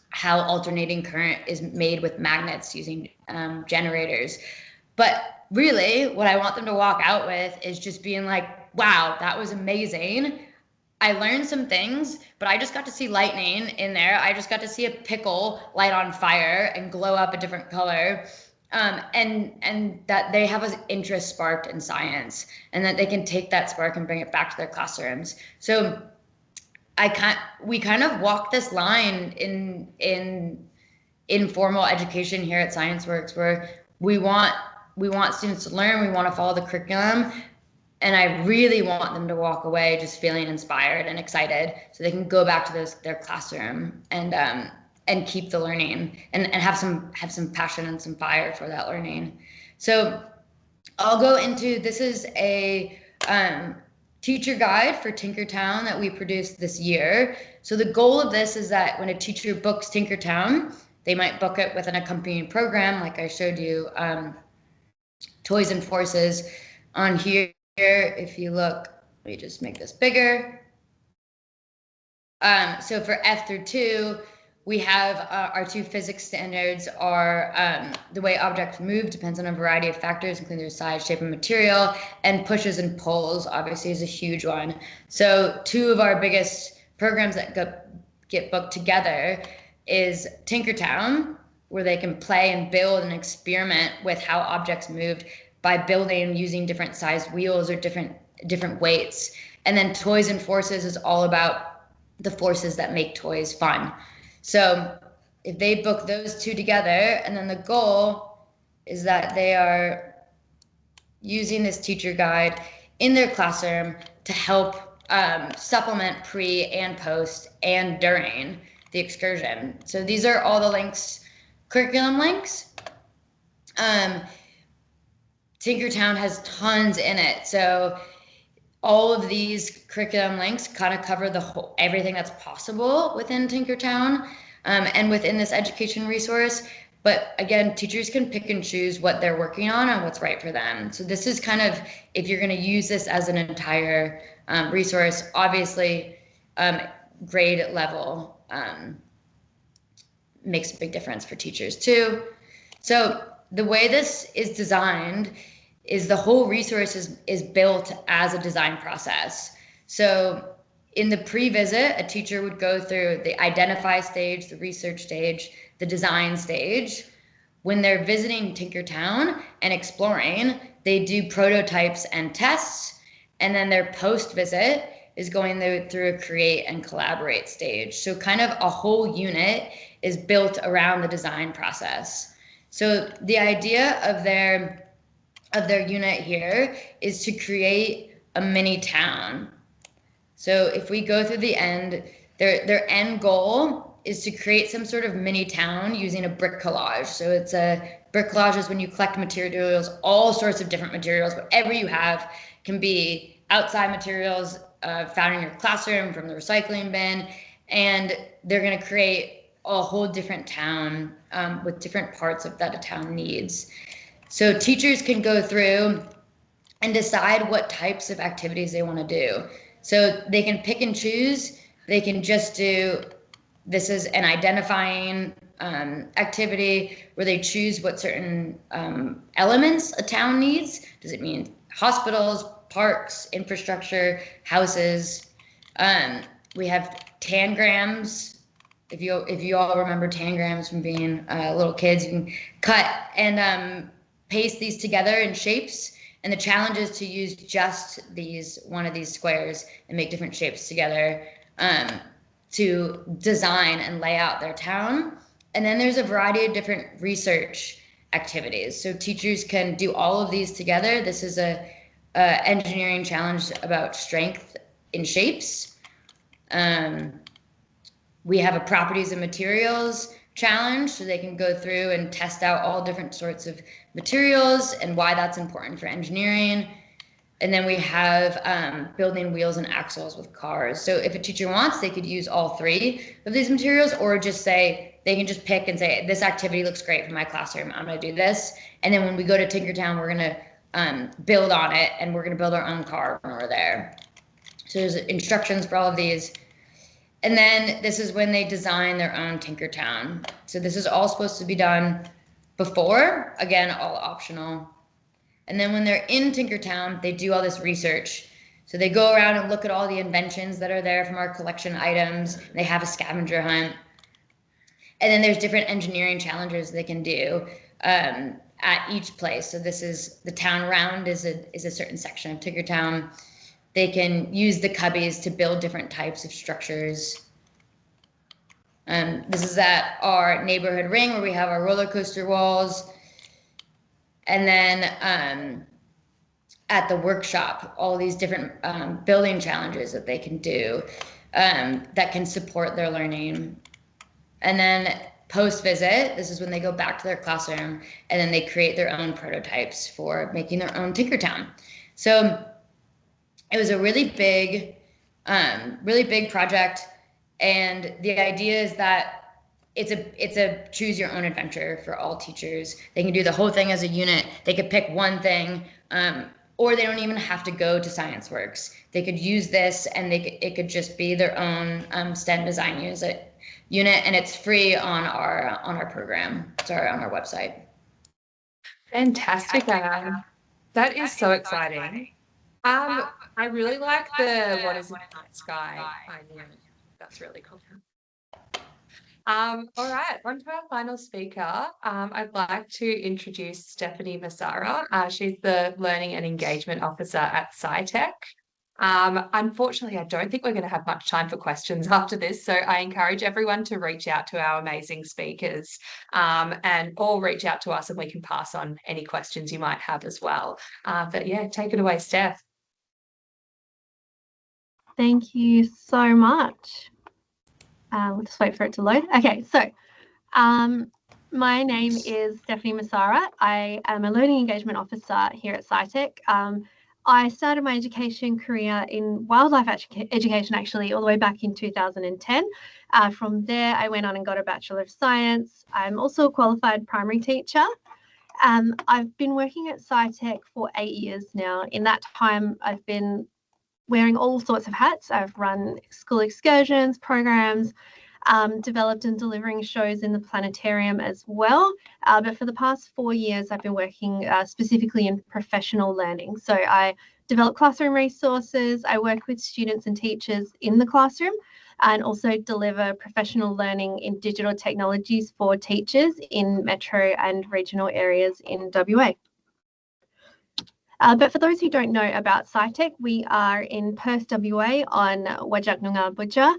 how alternating current is made with magnets using generators. But really, what I want them to walk out with is just being like, wow, that was amazing. I learned some things, but I just got to see lightning in there. I just got to see a pickle light on fire and glow up a different color. And that they have an interest sparked in science, and that they can take that spark and bring it back to their classrooms. So we kind of walk this line in informal education here at Scienceworks, where we want students to learn, we want to follow the curriculum, and I really want them to walk away just feeling inspired and excited, so they can go back to their classroom and keep the learning and have some passion and some fire for that learning. So I'll go into, this is a teacher guide for Tinkertown that we produced this year. So the goal of this is that when a teacher books Tinkertown, they might book it with an accompanying program, like I showed you, Toys and Forces on here. If you look, let me just make this bigger. So for F through 2, we have our 2 physics standards are the way objects move depends on a variety of factors, including their size, shape, and material, and pushes and pulls obviously is a huge one. So 2 of our biggest programs that get booked together is Tinkertown, where they can play and build and experiment with how objects moved by building using different size wheels or different weights. And then Toys and Forces is all about the forces that make toys fun. So if they book those 2 together, and then the goal is that they are using this teacher guide in their classroom to help supplement pre and post and during the excursion. So these are all the links, curriculum links. Tinkertown has tons in it. So all of these curriculum links kind of cover everything that's possible within Tinkertown and within this education resource. But again, teachers can pick and choose what they're working on and what's right for them. So this is kind of, if you're going to use this as an entire resource, obviously grade level makes a big difference for teachers too. So the way this is designed is the whole resource is built as a design process. So in the pre-visit, a teacher would go through the identify stage, the research stage, the design stage. When they're visiting Tinkertown and exploring, they do prototypes and tests, and then their post-visit is going through a create and collaborate stage. So kind of a whole unit is built around the design process. So the idea of their unit here is to create a mini town. So if we go through the end, their end goal is to create some sort of mini town using a brick collage. So it's a brick collage is when you collect materials, all sorts of different materials, whatever you have can be outside materials found in your classroom from the recycling bin, and they're going to create a whole different town with different parts of that a town needs. So teachers can go through and decide what types of activities they want to do. So they can pick and choose. They can just do, this is an identifying activity where they choose what certain elements a town needs. Does it mean hospitals, parks, infrastructure, houses? We have tangrams. If you all remember tangrams from being little kids, you can cut and paste these together in shapes. And the challenge is to use just one of these squares and make different shapes together to design and lay out their town. And then there's a variety of different research activities. So teachers can do all of these together. This is a engineering challenge about strength in shapes. We have a properties and materials challenge, so they can go through and test out all different sorts of materials and why that's important for engineering. And then we have building wheels and axles with cars. So if a teacher wants, they could use all three of these materials, or just say, they can just pick and say, this activity looks great for my classroom, I'm gonna do this. And then when we go to Tinkertown, we're gonna build on it, and we're gonna build our own car when we're there. So there's instructions for all of these. And then this is when they design their own Tinkertown. So this is all supposed to be done before, again, all optional. And then when they're in Tinkertown, they do all this research. So they go around and look at all the inventions that are there from our collection items. They have a scavenger hunt. And then there's different engineering challenges they can do at each place. So this is the town round is a certain section of Tinkertown. They can use the cubbies to build different types of structures. This is at our neighborhood ring where we have our roller coaster walls. And then at the workshop, all these different building challenges that they can do that can support their learning. And then post-visit, this is when they go back to their classroom and then they create their own prototypes for making their own Tinkertown. So it was a really big project, and the idea is that it's a choose your own adventure for all teachers. They can do the whole thing as a unit. They could pick one thing, or they don't even have to go to Scienceworks. They could use this, and it could just be their own STEM design unit, and it's free on our program. Sorry, on our website. Fantastic, Anne. That is so exciting. I really like the what is in the night sky idea. That's really cool. All right, on to our final speaker. I'd like to introduce Stephanie Massara. She's the Learning and Engagement Officer at Scitech. Unfortunately, I don't think we're going to have much time for questions after this, so I encourage everyone to reach out to our amazing speakers and all reach out to us, and we can pass on any questions you might have as well. But yeah, take it away, Steph. Thank you so much. We'll just wait for it to load. Okay, so my name is Stephanie Massara. I am a Learning Engagement Officer here at Scitech. I started my education career in wildlife education, actually, all the way back in 2010. From there, I went on and got a Bachelor of Science. I'm also a qualified primary teacher. I've been working at Scitech for 8 years now. In that time, I've been wearing all sorts of hats. I've run school excursions, programs, developed and delivering shows in the planetarium as well. But for the past 4 years, I've been working specifically in professional learning. So I develop classroom resources, I work with students and teachers in the classroom, and also deliver professional learning in digital technologies for teachers in metro and regional areas in WA. But for those who don't know about Scitech, we are in Perth, WA on Wajak Noongar Budja.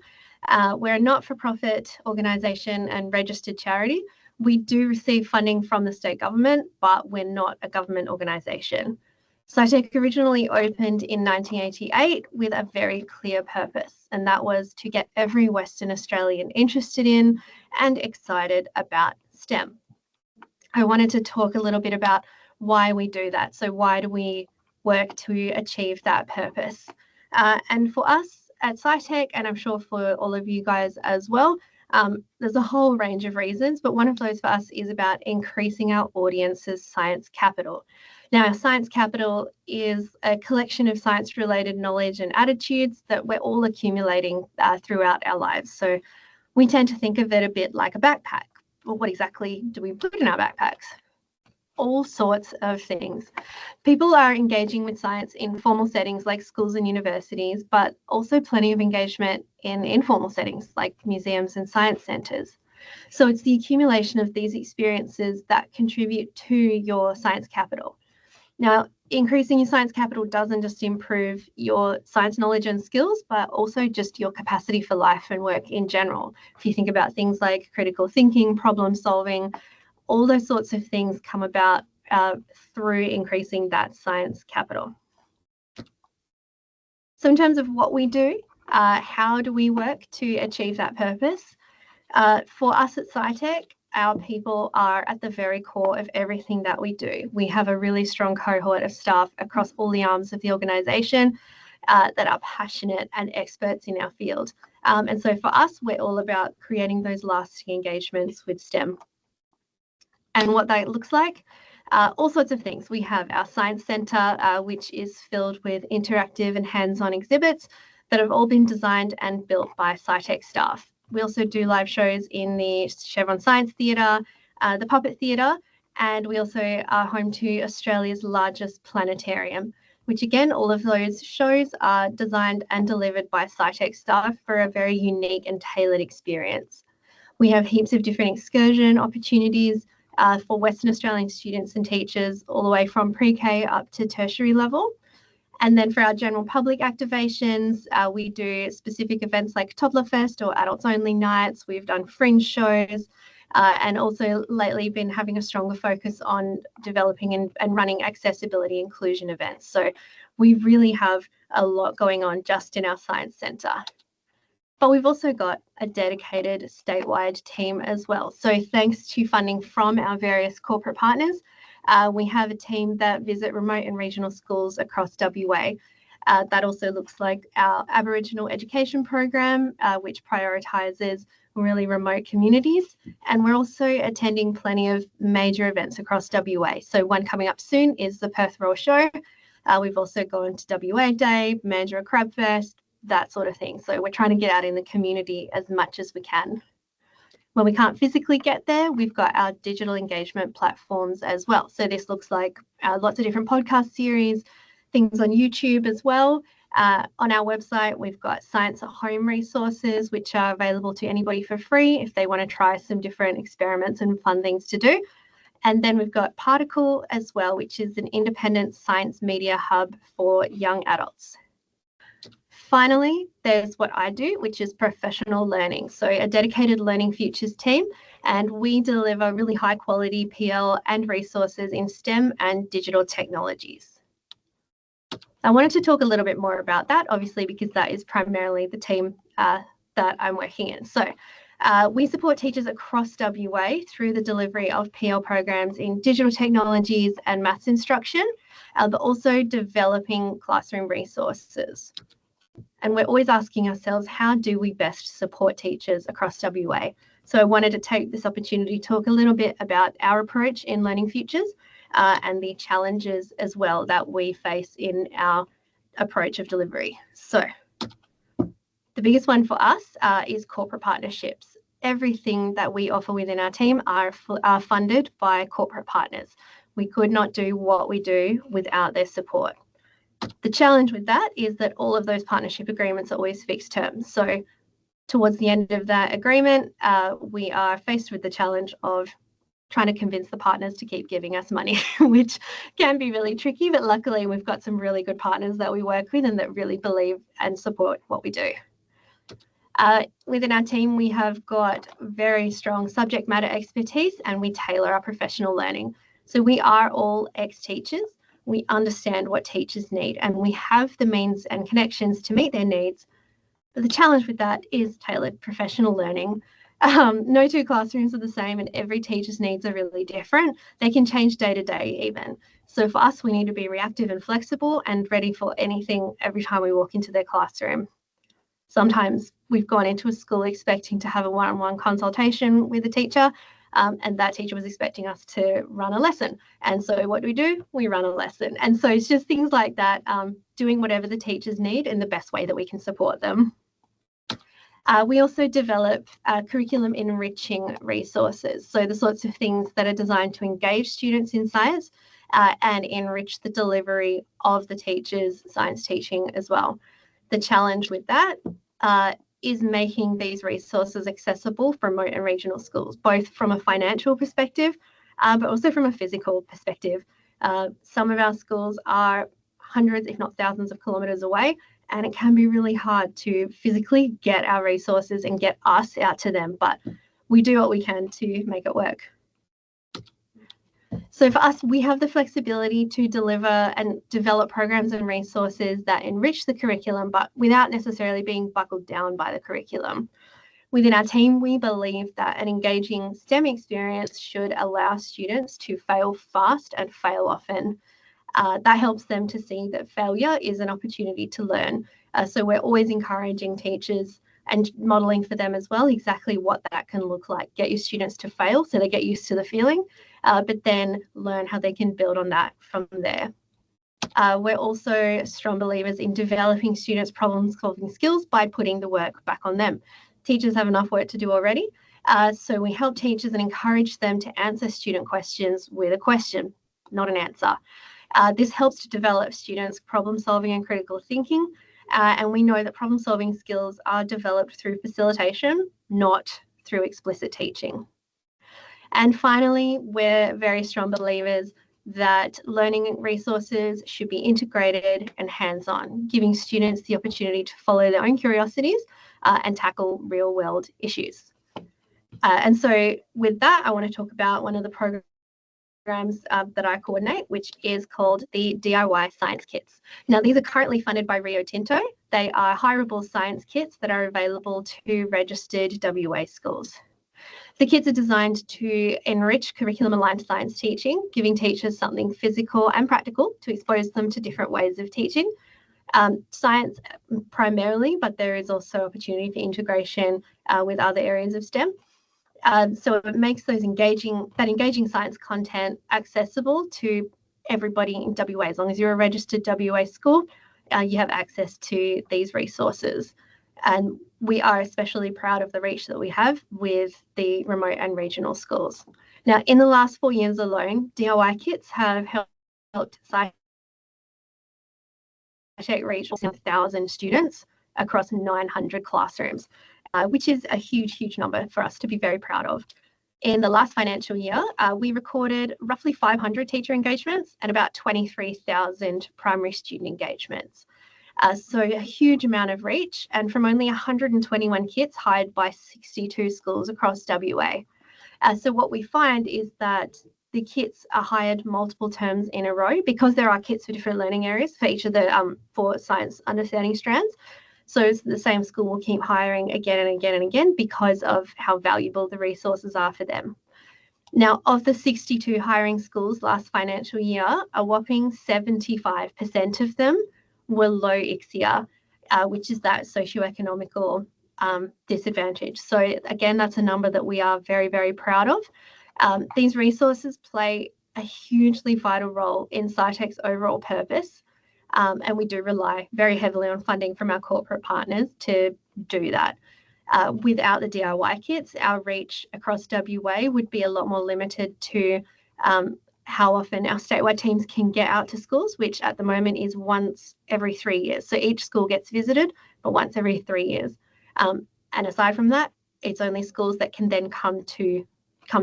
We're a not-for-profit organisation and registered charity. We do receive funding from the state government, but we're not a government organisation. Scitech originally opened in 1988 with a very clear purpose, and that was to get every Western Australian interested in and excited about STEM. I wanted to talk a little bit about why we do that. So why do we work to achieve that purpose? And for us at Scitech, and I'm sure for all of you guys as well, there's a whole range of reasons, but one of those for us is about increasing our audience's science capital. Now, our science capital is a collection of science-related knowledge and attitudes that we're all accumulating throughout our lives. So we tend to think of it a bit like a backpack. Well, what exactly do we put in our backpacks? All sorts of things. People are engaging with science in formal settings like schools and universities, but also plenty of engagement in informal settings like museums and science centres. So it's the accumulation of these experiences that contribute to your science capital. Now, increasing your science capital doesn't just improve your science knowledge and skills, but also just your capacity for life and work in general. If you think about things like critical thinking, problem solving, all those sorts of things come about through increasing that science capital. So in terms of what we do, how do we work to achieve that purpose? For us at Scitech, our people are at the very core of everything that we do. We have a really strong cohort of staff across all the arms of the organisation that are passionate and experts in our field. And so for us, we're all about creating those lasting engagements with STEM. And what that looks like, all sorts of things. We have our Science Centre, which is filled with interactive and hands-on exhibits that have all been designed and built by Scitech staff. We also do live shows in the Chevron Science Theatre, the Puppet Theatre, and we also are home to Australia's largest planetarium, which again, all of those shows are designed and delivered by Scitech staff for a very unique and tailored experience. We have heaps of different excursion opportunities for Western Australian students and teachers, all the way from pre-K up to tertiary level. And then for our general public activations, we do specific events like Toddler Fest or Adults Only Nights. We've done fringe shows and also lately been having a stronger focus on developing and running accessibility inclusion events. So we really have a lot going on just in our Science Centre. But we've also got a dedicated statewide team as well. So thanks to funding from our various corporate partners, we have a team that visit remote and regional schools across WA. That also looks like our Aboriginal education program, which prioritises really remote communities. And we're also attending plenty of major events across WA. So one coming up soon is the Perth Royal Show. We've also gone to WA Day, Mandurah Crab Fest, that sort of thing. So we're trying to get out in the community as much as we can. When we can't physically get there, we've got our digital engagement platforms as well. So this looks like lots of different podcast series, things on YouTube as well. On our website, we've got Science at Home resources, which are available to anybody for free if they want to try some different experiments and fun things to do. And then we've got Particle as well, which is an independent science media hub for young adults. Finally, there's what I do, which is professional learning. So a dedicated Learning Futures team, and we deliver really high quality PL and resources in STEM and digital technologies. I wanted to talk a little bit more about that, obviously, because that is primarily the team that I'm working in. So we support teachers across WA through the delivery of PL programs in digital technologies and maths instruction, but also developing classroom resources. And we're always asking ourselves, how do we best support teachers across WA? So I wanted to take this opportunity to talk a little bit about our approach in Learning Futures and the challenges as well that we face in our approach of delivery. So the biggest one for us is corporate partnerships. everything that we offer within our team are funded by corporate partners. We could not do what we do without their support. The challenge with that is that all of those partnership agreements are always fixed terms. So towards the end of that agreement, we are faced with the challenge of trying to convince the partners to keep giving us money, which can be really tricky, but luckily we've got some really good partners that we work with and that really believe and support what we do. Within our team, we have got very strong subject matter expertise and we tailor our professional learning. So we are all ex-teachers. We understand what teachers need and we have the means and connections to meet their needs. But the challenge with that is tailored professional learning. No two classrooms are the same and every teacher's needs are really different. They can change day to day even. So for us, we need to be reactive and flexible and ready for anything every time we walk into their classroom. Sometimes we've gone into a school expecting to have a one-on-one consultation with a teacher and that teacher was expecting us to run a lesson. And so what do? We run a lesson. And so it's just things like that, doing whatever the teachers need in the best way that we can support them. We also develop curriculum enriching resources. So the sorts of things that are designed to engage students in science and enrich the delivery of the teachers' science teaching as well. The challenge with that is making these resources accessible for remote and regional schools, both from a financial perspective, but also from a physical perspective. Some of our schools are hundreds, if not thousands of kilometres away, and it can be really hard to physically get our resources and get us out to them, but we do what we can to make it work. So for us, we have the flexibility to deliver and develop programs and resources that enrich the curriculum, but without necessarily being buckled down by the curriculum. Within our team, we believe that an engaging STEM experience should allow students to fail fast and fail often. That helps them to see that failure is an opportunity to learn. So we're always encouraging teachers and modelling for them as well exactly what that can look like. Get your students to fail so they get used to the feeling, but then learn how they can build on that from there. We're also strong believers in developing students' problem-solving skills by putting the work back on them. Teachers have enough work to do already, so we help teachers and encourage them to answer student questions with a question, not an answer. This helps to develop students' problem-solving and critical thinking, and we know that problem-solving skills are developed through facilitation, not through explicit teaching. And finally, we're very strong believers that learning resources should be integrated and hands-on, giving students the opportunity to follow their own curiosities and tackle real-world issues. And so with that, I want to talk about one of the programs that I coordinate, which is called the DIY Science Kits. Now, these are currently funded by Rio Tinto. They are hireable science kits that are available to registered WA schools. The kits are designed to enrich curriculum-aligned science teaching, giving teachers something physical and practical to expose them to different ways of teaching. Science primarily, but there is also opportunity for integration with other areas of STEM. So it makes those engaging science content accessible to everybody in WA. As long as you're a registered WA school, you have access to these resources. And we are especially proud of the reach that we have with the remote and regional schools. Now, in the last 4 years alone, DIY kits have helped Scitech reach 1,000 students across 900 classrooms, which is a huge, huge number for us to be very proud of. In the last financial year, we recorded roughly 500 teacher engagements and about 23,000 primary student engagements. So a huge amount of reach, and from only 121 kits hired by 62 schools across WA. So what we find is that the kits are hired multiple terms in a row because there are kits for different learning areas for each of the 4 science understanding strands. So the same school will keep hiring again and again and again because of how valuable the resources are for them. Now, of the 62 hiring schools last financial year, a whopping 75% of them were low ICSEA, which is that socioeconomical disadvantage. So again, that's a number that we are very, very proud of. These resources play a hugely vital role in Scitech's overall purpose, and we do rely very heavily on funding from our corporate partners to do that. without the DIY kits, our reach across WA would be a lot more limited to how often our statewide teams can get out to schools, which at the moment is once every 3 years. So each school gets visited, but once every 3 years. And aside from that, it's only schools that can then come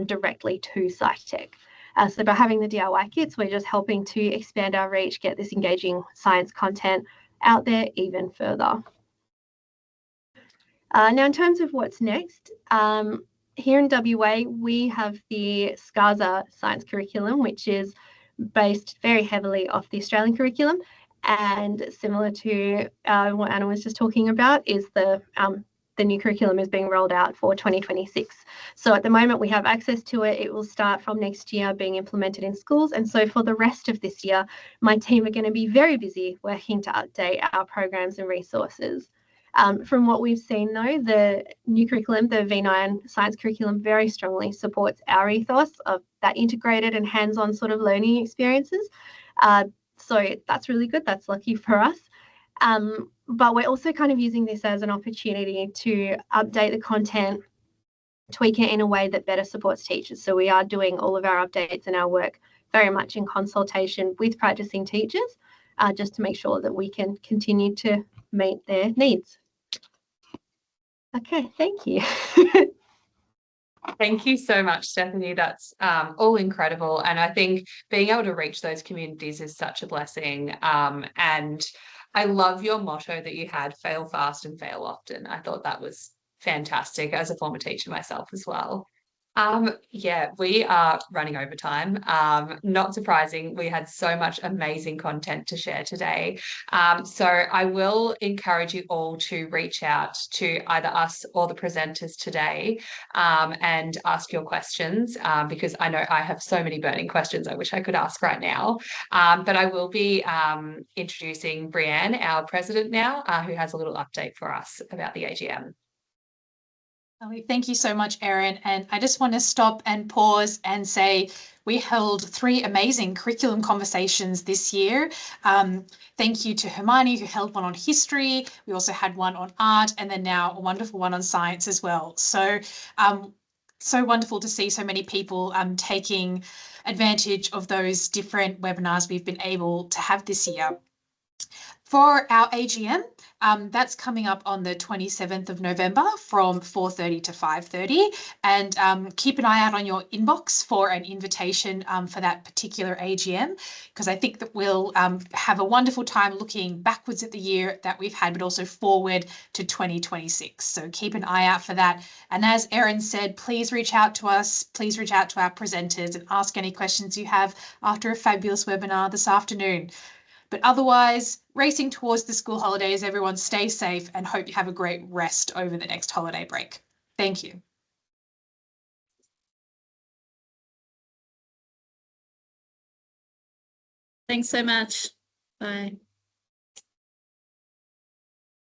directly to Scitech. So by having the DIY kits, we're just helping to expand our reach, get this engaging science content out there even further. Now, in terms of what's next, here in WA, we have the SCASA science curriculum, which is based very heavily off the Australian curriculum. And similar to what Anna was just talking about, is the new curriculum is being rolled out for 2026. So at the moment we have access to it. It will start from next year being implemented in schools. And so for the rest of this year, my team are going to be very busy working to update our programs and resources. From what we've seen though, the new curriculum, the V9 science curriculum, very strongly supports our ethos of that integrated and hands-on sort of learning experiences. So that's really good. That's lucky for us. But we're also kind of using this as an opportunity to update the content, tweak it in a way that better supports teachers. So we are doing all of our updates and our work very much in consultation with practicing teachers, just to make sure that we can continue to meet their needs. Okay, thank you. Thank you so much, Stephanie. That's all incredible. And I think being able to reach those communities is such a blessing. And I love your motto that you had, fail fast and fail often. I thought that was fantastic as a former teacher myself as well. Yeah, we are running over time. Not surprising. We had so much amazing content to share today. So I will encourage you all to reach out to either us or the presenters today and ask your questions, because I know I have so many burning questions I wish I could ask right now. But I will be introducing Brianne, our president now, who has a little update for us about the AGM. Thank you so much, Erin. And I just want to stop and pause and say we held 3 amazing curriculum conversations this year. Thank you to Hermione, who held one on history. We also had one on art, and then now a wonderful one on science as well. So, so wonderful to see so many people taking advantage of those different webinars we've been able to have this year. For our AGM, that's coming up on the 27th of November from 4:30 to 5:30, and keep an eye out on your inbox for an invitation for that particular AGM, because I think that we'll have a wonderful time looking backwards at the year that we've had, but also forward to 2026. So keep an eye out for that. And as Erin said, please reach out to us, please reach out to our presenters and ask any questions you have after a fabulous webinar this afternoon. But otherwise, racing towards the school holidays, everyone stay safe and hope you have a great rest over the next holiday break. Thank you. Thanks so much. Bye.